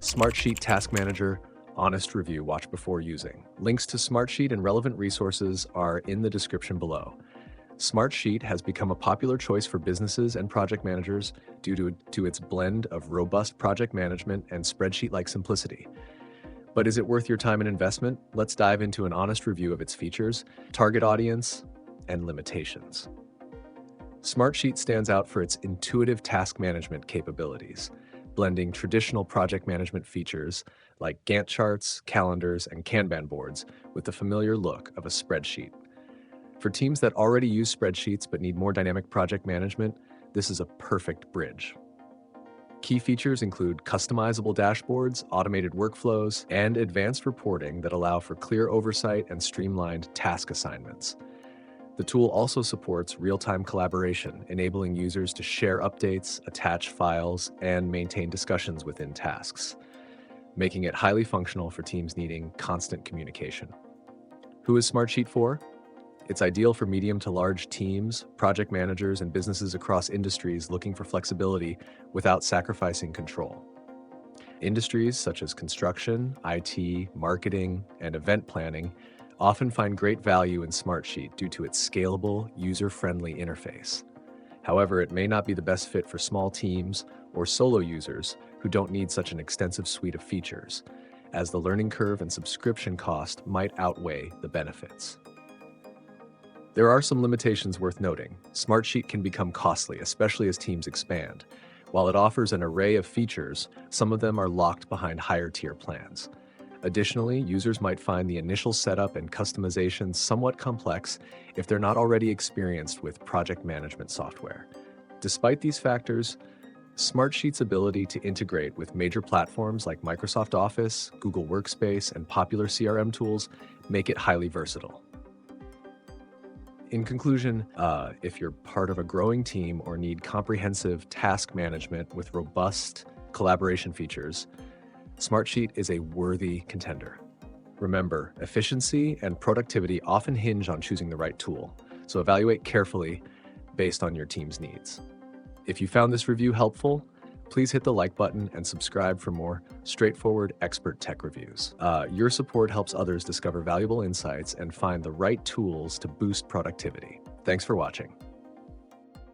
Smartsheet Task Manager, honest review, watch before using. Links to Smartsheet and relevant resources are in the description below. Smartsheet has become a popular choice for businesses and project managers due to its blend of robust project management and spreadsheet-like simplicity. But is it worth your time and investment? Let's dive into an honest review of its features, target audience, and limitations. Smartsheet stands out for its intuitive task management capabilities, blending traditional project management features like Gantt charts, calendars, and Kanban boards with the familiar look of a spreadsheet. For teams that already use spreadsheets but need more dynamic project management, this is a perfect bridge. Key features include customizable dashboards, automated workflows, and advanced reporting that allow for clear oversight and streamlined task assignments. The tool also supports real-time collaboration, enabling users to share updates, attach files, and maintain discussions within tasks, making it highly functional for teams needing constant communication. Who is Smartsheet for? It's ideal for medium to large teams, project managers, and businesses across industries looking for flexibility without sacrificing control. Industries such as construction, IT, marketing, and event planning often find great value in Smartsheet due to its scalable, user-friendly interface. However, it may not be the best fit for small teams or solo users who don't need such an extensive suite of features, as the learning curve and subscription cost might outweigh the benefits. There are some limitations worth noting. Smartsheet can become costly, especially as teams expand. While it offers an array of features, some of them are locked behind higher-tier plans. Additionally, users might find the initial setup and customization somewhat complex if they're not already experienced with project management software. Despite these factors, Smartsheet's ability to integrate with major platforms like Microsoft Office, Google Workspace, and popular CRM tools make it highly versatile. In conclusion, if you're part of a growing team or need comprehensive task management with robust collaboration features, Smartsheet is a worthy contender. Remember, efficiency and productivity often hinge on choosing the right tool, so evaluate carefully based on your team's needs. If you found this review helpful, please hit the like button and subscribe for more straightforward expert tech reviews. Your support helps others discover valuable insights and find the right tools to boost productivity. Thanks for watching.